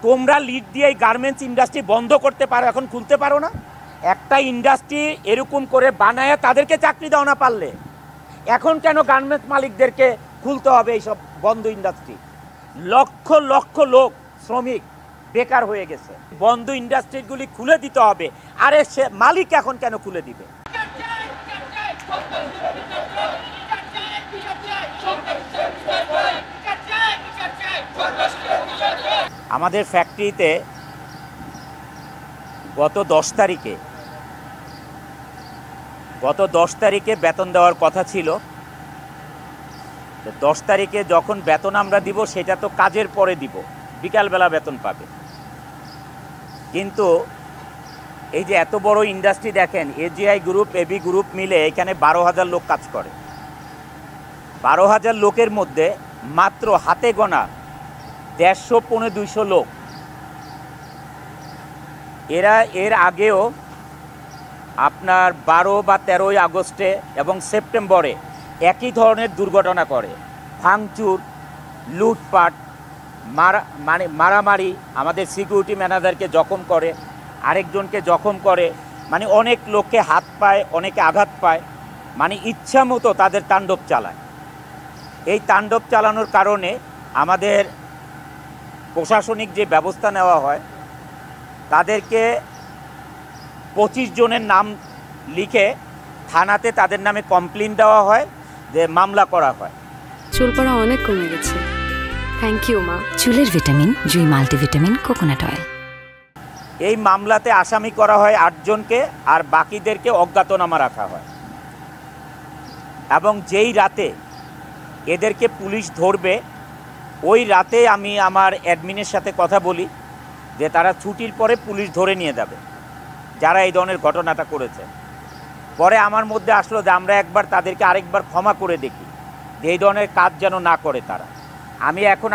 তোমরা লিড দিয়ে এই গার্মেন্টস ইন্ডাস্ট্রি বন্ধ করতে পারো, এখন খুলতে পারো না? একটা ইন্ডাস্ট্রি এরকম করে বানায় তাদেরকে চাকরি দাও না পারলে, এখন কেন গার্মেন্টস মালিকদেরকে খুলতে হবে এইসব বন্ধ ইন্ডাস্ট্রি? লক্ষ লক্ষ লোক শ্রমিক বেকার হয়ে গেছে। বন্ধ ইন্ডাস্ট্রিগুলি খুলে দিতে হবে। আরে সে মালিক এখন কেন খুলে দিবে? আমাদের ফ্যাক্টরিতে গত 10 তারিখে বেতন দেওয়ার কথা ছিল। 10 তারিখে যখন বেতন আমরা দিব সেটা তো কাজের পরে দিব, বিকালবেলা বেতন পাবে। কিন্তু এই যে এত বড় ইন্ডাস্ট্রি দেখেন, এজিআই গ্রুপ, এবি গ্রুপ মিলে এখানে 12,000 লোক কাজ করে। 12,000 লোকের মধ্যে মাত্র হাতে গোনা 150-200 লোক। এরা এর আগেও আপনার 12 বা 13 আগস্টে এবং সেপ্টেম্বরে একই ধরনের দুর্ঘটনা করে, ভাঙচুর, লুটপাট, মারামারি, আমাদের সিকিউরিটি ম্যানেজারকে জখম করে, আরেকজনকে জখম করে, মানে অনেক লোককে হাত পায়, অনেকে আঘাত পায়, মানে ইচ্ছা মতো তাদের তাণ্ডব চালায়। এই তাণ্ডব চালানোর কারণে আমাদের প্রশাসনিক যে ব্যবস্থা নেওয়া হয়, তাদেরকে 25 জনের নাম লিখে থানাতে তাদের নামে কমপ্লেন দেওয়া হয়, যে মামলা করা হয়। চুল পড়া অনেক কমে গেছে, থ্যাংক ইউ মা। চুলের ভিটামিন জুই মাল্টিভিটামিন কোকোনাট অয়েল। এই মামলাতে আসামি করা হয় 8 জনকে, আর বাকিদেরকে অজ্ঞাতনামা রাখা হয়। এবং যেই রাতে এদেরকে পুলিশ ধরবে, ওই রাতে আমি আমার অ্যাডমিনের সাথে কথা বলি যে তারা ছুটির পরে পুলিশ ধরে নিয়ে যাবে যারা এই ধরনের ঘটনাটা করেছে। পরে আমার মধ্যে আসলো যে আমরা একবার তাদেরকে আরেকবার ক্ষমা করে দেখি, যে এই ধরনের কাজ যেন না করে তারা।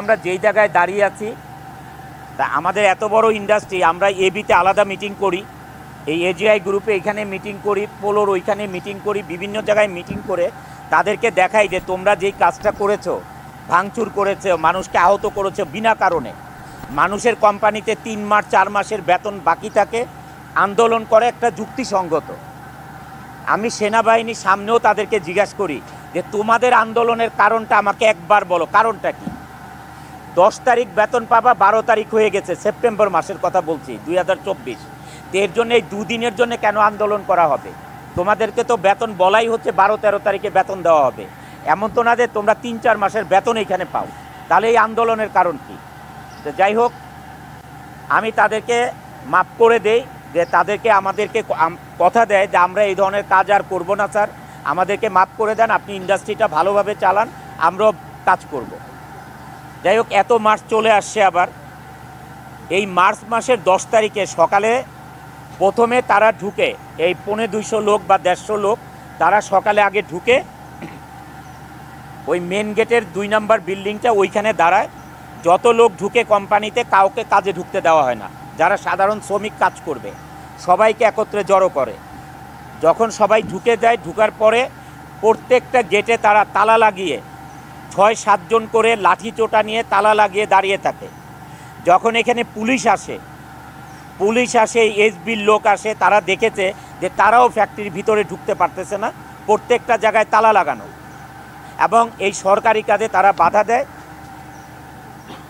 আমরা যেই জায়গায় দাঁড়িয়ে আছি, তা আমাদের এত বড় ইন্ডাস্ট্রি, আমরা এবিতে আলাদা মিটিং করি, এই এজিআই গ্রুপে এখানে মিটিং করি, পোলোর ওইখানে মিটিং করি, বিভিন্ন জায়গায় মিটিং করে তাদেরকে দেখাই যে তোমরা যেই কাজটা করেছো, ভাঙচুর করেছো, মানুষকে আহত করেছো বিনা কারণে, মানুষের কোম্পানিতে 3 মাস 4 মাসের বেতন বাকি থাকে, আন্দোলন করে একটা যুক্তিসঙ্গত। আমি সেনাবাহিনীর সামনেও তাদেরকে জিজ্ঞাসা করি যে তোমাদের আন্দোলনের কারণটা আমাকে একবার বলো, কারণটা কি? 10 তারিখ বেতন পাবা, 12 তারিখ হয়ে গেছে, সেপ্টেম্বর মাসের কথা বলছি 2024। এর জন্য এই 2 দিনের জন্য কেন আন্দোলন করা হবে? তোমাদেরকে তো বেতন বলাই হচ্ছে 12-13 তারিখে বেতন দেওয়া হবে, এমন তো না যে তোমরা 3-4 মাসের বেতন এখানে পাও। তাহলে এই আন্দোলনের কারণ কি? তো যাই হোক, আমি তাদেরকে মাফ করে দেই, যে আমাদেরকে কথা দেয় যে আমরা এই ধরনের কাজ আর করব না স্যার, আমাদেরকে মাফ করে দেন, আপনি ইন্ডাস্ট্রিটা ভালোভাবে চালান, আমরাও কাজ করব। যাই হোক, এত মাস চলে আসছে। আবার এই মার্চ মাসের 10 তারিখে সকালে প্রথমে তারা ঢুকে, এই 250 লোক বা 150 লোক, তারা সকালে আগে ঢুকে ওই মেন গেটের 2 নম্বর বিল্ডিংটা ওইখানে দাঁড়ায়। যত লোক ঢুকে কোম্পানিতে কাউকে কাজে ঢুকতে দেওয়া হয় না, যারা সাধারণ শ্রমিক কাজ করবে সবাইকে একত্রে জড়ো করে। যখন সবাই ঢুকে যায়, ঢুকার পরে প্রত্যেকটা গেটে তারা তালা লাগিয়ে 6-7 জন করে লাঠি চোটা নিয়ে তালা লাগিয়ে দাঁড়িয়ে থাকে। যখন এখানে পুলিশ আসে, এসবির লোক আসে, তারা দেখেছে যে তারাও ফ্যাক্টরির ভিতরে ঢুকতে পারতেছে না, প্রত্যেকটা জায়গায় তালা লাগানো, এবং এই সরকারি কাজে তারা বাধা দেয়।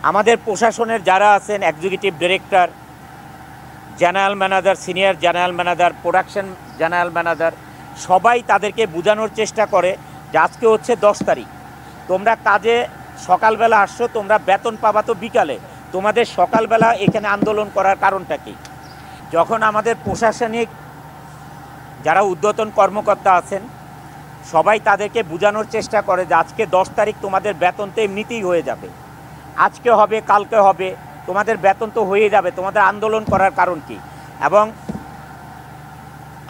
আমাদের প্রশাসনের যারা আছেন, executive director, general manager, senior general manager, production general manager, সবাই তাদেরকে বোঝানোর চেষ্টা করে যে আজকে হচ্ছে 10 তারিখ, তোমরা কাজে সকালবেলা আসছো, তোমরা বেতন পাবা তো বিকালে, তোমাদের সকালবেলা এখানে আন্দোলন করার কারণটা কি? যখন আমাদের প্রশাসনিক যারা ঊর্ধ্বতন কর্মকর্তা আছেন, সবাই তাদেরকে বোঝানোর চেষ্টা করে যে আজকে 10 তারিখ, তোমাদের বেতন তো এমনিতেই হয়ে যাবে, আজকে হবে, কালকে হবে, তোমাদের বেতন তো হয়ে যাবে, তোমাদের আন্দোলন করার কারণ কি? এবং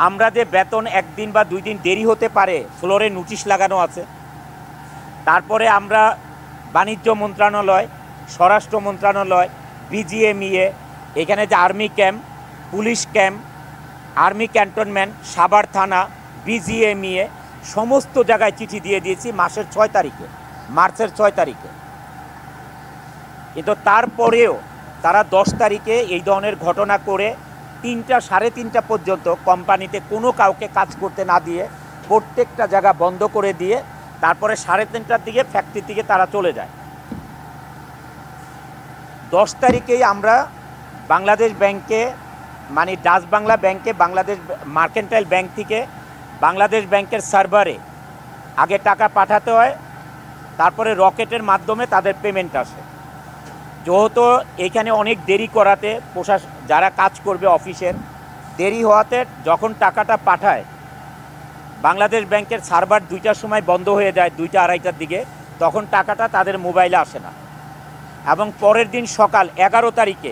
আমরা যে বেতন 1 দিন বা 2 দিন দেরি হতে পারে, ফ্লোরে নোটিশ লাগানো আছে। তারপরে আমরা বাণিজ্য মন্ত্রণালয়, স্বরাষ্ট্র মন্ত্রণালয়, বিজিএমইএ, এখানে যে army camp, police camp, army cantonment, Savar থানা, বিজিএমইএ, সমস্ত জায়গায় চিঠি দিয়ে দিয়েছি মার্চের 6 তারিখে। কিন্তু তারপরেও তারা 10 তারিখে এই ধরনের ঘটনা করে 3টা সাড়ে 3টা পর্যন্ত কোম্পানিতে কোনো কাউকে কাজ করতে না দিয়ে প্রত্যেকটা জায়গা বন্ধ করে দিয়ে তারপরে 3:30টার দিকে ফ্যাক্টরি থেকে তারা চলে যায়। 10 তারিখেই আমরা বাংলাদেশ ব্যাংকে মানে ডাচ বাংলা ব্যাংকে বাংলাদেশ মার্কেন্টাইল ব্যাংক থেকে বাংলাদেশ ব্যাংকের সার্ভারে আগে টাকা পাঠাতে হয়, তারপরে রকেটের মাধ্যমে তাদের পেমেন্ট আসে। যেহেতু এখানে অনেক দেরি করাতে যারা কাজ করবে অফিসের দেরি হওয়াতে যখন টাকাটা পাঠায় বাংলাদেশ ব্যাংকের সার্ভার 2টার সময় বন্ধ হয়ে যায়, 2টা আড়াইটার দিকে, তখন টাকাটা তাদের মোবাইলে আসে না। এবং পরের দিন সকাল 11 তারিখে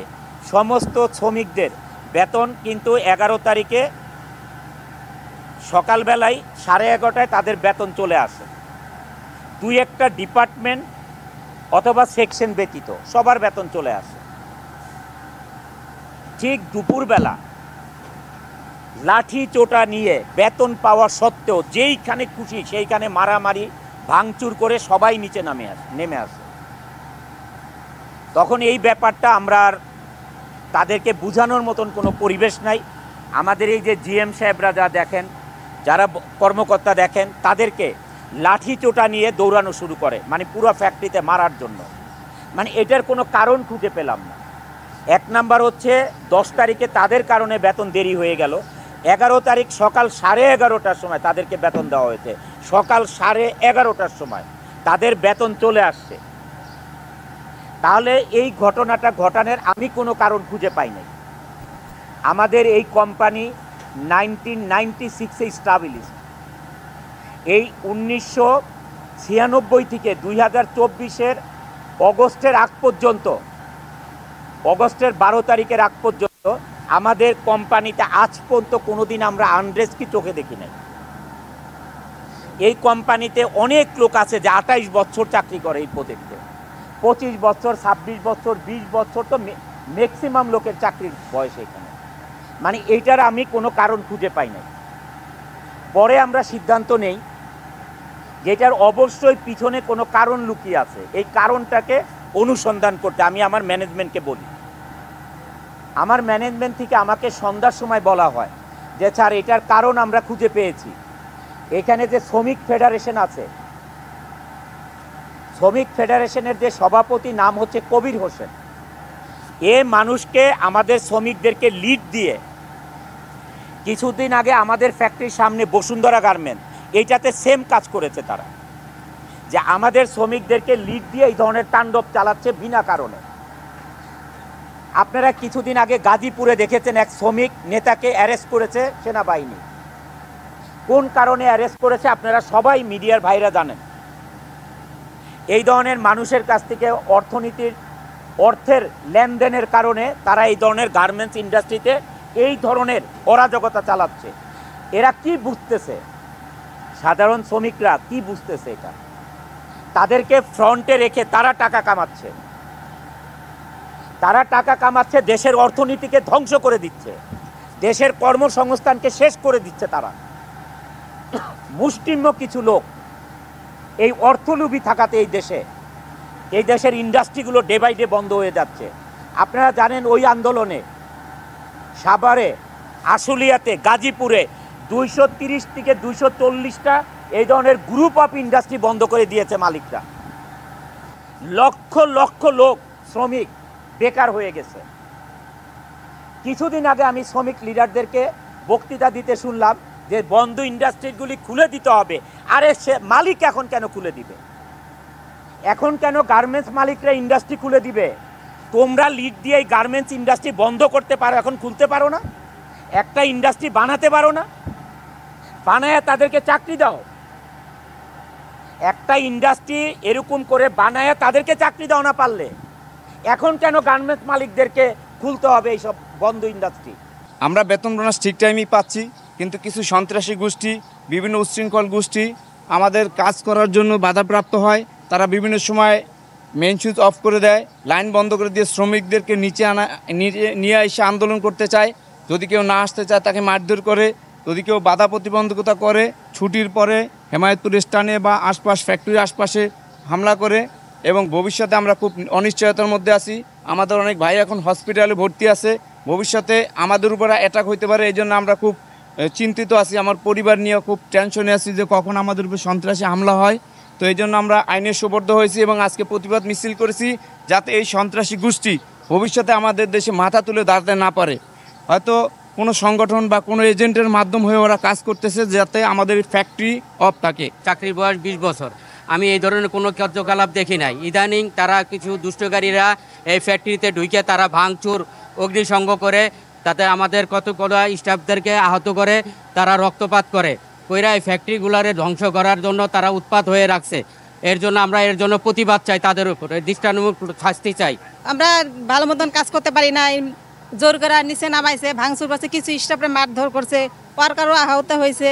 সমস্ত শ্রমিকদের বেতন কিন্তু 11 তারিখে সকালবেলায় 11:30টায় তাদের বেতন চলে আসে। 2-1টা ডিপার্টমেন্ট অথবা সেকশন ব্যতীত সবার বেতন চলে আসে। ঠিক দুপুরবেলা লাঠি চোটা নিয়ে বেতন পাওয়া সত্ত্বেও যেইখানে খুশি সেইখানে মারামারি ভাঙচুর করে সবাই নিচে নেমে আসে। তখন এই ব্যাপারটা আমরা আর তাদেরকে বোঝানোর মতন কোনো পরিবেশ নাই। আমাদের এই যে জিএম সাহেবরা যা দেখেন, যারা কর্মকর্তা দেখেন, তাদেরকে লাঠি চোটা নিয়ে দৌড়ানো শুরু করে, মানে পুরো ফ্যাক্টরিতে মারার জন্য। মানে এটার কোনো কারণ খুঁজে পেলাম না। 1 নাম্বার হচ্ছে 10 তারিখে তাদের কারণে বেতন দেরি হয়ে গেল। 11 তারিখ সকাল 11:30টার সময় তাদেরকে বেতন দেওয়া হয়েছে, সকাল 11:30টার সময় তাদের বেতন চলে আসছে। তাহলে এই ঘটনাটা ঘটানোর আমি কোনো কারণ খুঁজে পাই নাই। আমাদের এই কোম্পানি 1996-এ স্টাবলিশড। এই 1996 থেকে 2024-এর অগস্টের আগ পর্যন্ত, অগস্টের 12 তারিখের আগ পর্যন্ত আমাদের কোম্পানিতে আজ পর্যন্ত কোনো দিন আমরা আনরেস্ট কি চোখে দেখি নাই। এই কোম্পানিতে অনেক লোক আছে যে 28 বছর চাকরি করে এই প্রজেক্টে, 25 বছর, 26 বছর, 20 বছর, তো ম্যাক্সিমাম লোকের চাকরির বয়স এখানে। মানে এইটার আমি কোনো কারণ খুঁজে পাই নাই। পরে আমরা সিদ্ধান্ত নেই যেটার অবশ্যই পিছনে কোনো কারণ লুকিয়ে আছে, এই কারণটাকে অনুসন্ধান করতে আমি আমার ম্যানেজমেন্টকে বলি। আমার ম্যানেজমেন্ট থেকে আমাকে সন্ধ্যার সময় বলা হয় যে স্যার এটার কারণ আমরা খুঁজে পেয়েছি। এখানে যে শ্রমিক ফেডারেশন আছে, শ্রমিক ফেডারেশনের যে সভাপতি নাম হচ্ছে কবির হোসেন, এ মানুষকে আমাদের শ্রমিকদেরকে লিড দিয়ে কিছুদিন আগে আমাদের ফ্যাক্টরির সামনে বসুন্ধরা গার্মেন্ট এইটাতে সেম কাজ করেছে। তারা যে আমাদের শ্রমিকদেরকে লিড দিয়ে এই ধরনের তাণ্ডব চালাচ্ছে বিনা কারণে। আপনারা কিছুদিন আগে গাজীপুরে দেখেছেন এক শ্রমিক নেতাকে অ্যারেস্ট করেছে সেনাবাহিনী। কোন কারণে অ্যারেস্ট করেছে আপনারা সবাই মিডিয়ার ভাইরা জানেন। এই ধরনের মানুষের কাছ থেকে অর্থের লেনদেনের কারণে তারা এই ধরনের গার্মেন্টস ইন্ডাস্ট্রিতে এই ধরনের অরাজকতা চালাচ্ছে। এরা কি বুঝতেছে? সাধারণ শ্রমিকরা কি বুঝতেছে? এটা তাদেরকে ফ্রন্টে রেখে তারা টাকা কামাচ্ছে, তারা টাকা কামাচ্ছে, দেশের অর্থনীতিকে ধ্বংস করে দিচ্ছে, দেশের কর্মসংস্থানকে শেষ করে দিচ্ছে। তারা মুষ্টিমেয় কিছু লোক এই অর্থলোভী থাকাতে এই দেশের ইন্ডাস্ট্রিগুলো ডে বাই ডে বন্ধ হয়ে যাচ্ছে। আপনারা জানেন ওই আন্দোলনে সাভারে, আশুলিয়াতে, গাজীপুরে 230 থেকে 240টা এই ধরনের গ্রুপ অফ ইন্ডাস্ট্রি বন্ধ করে দিয়েছে মালিকরা। লক্ষ লক্ষ লোক শ্রমিক বেকার হয়ে গেছে। কিছুদিন আগে আমি শ্রমিক লিডারদেরকে বক্তৃতা দিতে শুনলাম যে বন্ধ ইন্ডাস্ট্রিগুলি খুলে দিতে হবে। আরে সে মালিক এখন কেন খুলে দিবে? এখন কেন গার্মেন্টস মালিকরা ইন্ডাস্ট্রি খুলে দিবে? তোমরা লিড দিয়ে এই গার্মেন্টস ইন্ডাস্ট্রি বন্ধ করতে পারো, এখন খুলতে পারো না? একটা ইন্ডাস্ট্রি বানাতে পারো না? বানায় তাদেরকে চাকরি দাও। একটা ইন্ডাস্ট্রি এরকম করে বানায় তাদেরকে চাকরি দাও না পারলে। এখন কেন গার্মেন্টস মালিকদেরকে খুলতে হবে এইসব বন্ধ ইন্ডাস্ট্রি? আমরা বেতন বোনাস ঠিক টাইমই পাচ্ছি, কিন্তু কিছু সন্ত্রাসী গোষ্ঠী, বিভিন্ন উচ্ছৃঙ্খল গোষ্ঠী আমাদের কাজ করার জন্য বাধাপ্রাপ্ত হয়। তারা বিভিন্ন সময় মেইন সুইচ অফ করে দেয়, লাইন বন্ধ করে দিয়ে শ্রমিকদেরকে নিয়ে এসে আন্দোলন করতে চায়। যদি কেউ না আসতে চায় তাকে মারধর করে, যদি কেউ বাধা প্রতিবন্ধকতা করে, ছুটির পরে হেমায়তপুর স্টানে বা আশপাশ ফ্যাক্টরির আশপাশে হামলা করে। এবং ভবিষ্যতে আমরা খুব অনিশ্চয়তার মধ্যে আছি। আমাদের অনেক ভাই এখন হসপিটালে ভর্তি আছে, ভবিষ্যতে আমাদের উপর অ্যাটাক হইতে পারে, এই জন্য আমরা খুব চিন্তিত আছি। আমার পরিবার নিয়ে খুব টেনশনে আছি যে কখন আমাদের উপর সন্ত্রাসী হামলা হয়। তো এই জন্য আমরা আইনের সোপর্দ হয়েছি এবং আজকে প্রতিবাদ মিছিল করেছি, যাতে এই সন্ত্রাসী গোষ্ঠী ভবিষ্যতে আমাদের দেশে মাথা তুলে দাঁড়াতে না পারে। হয়তো কোনো সংগঠন বা কোনো এজেন্টের মাধ্যম হয়ে ওরা কাজ করতেছে, যাতে আমাদের ফ্যাক্টরি অফ থাকে। চাকরির বয়স 20 বছর, আমি এই ধরনের কোনো কার্যকলাপ দেখি নাই। ইদানিং তারা কিছু দুষ্টকারীরা এই ফ্যাক্টরিতে ঢুকে তারা ভাঙচুর অগ্নিসংগ করে, তাতে আমাদের কতগুলো স্টাফদেরকে আহত করে, তারা রক্তপাত করে কইরা এই ফ্যাক্টরিগুলারে ধ্বংস করার জন্য তারা উৎপাত হয়ে রাখছে। এর জন্য আমরা এর জন্য প্রতিবাদ চাই, তাদের উপরে দৃষ্টান্তমূলক শাস্তি চাই। আমরা ভালো মতন কাজ করতে পারি না, জোর করে নিচে নামাইছে, ভাঙচুর করছে, কিছু স্টাফে মারধর করছে, ওয়ার্কারও আহত হয়েছে।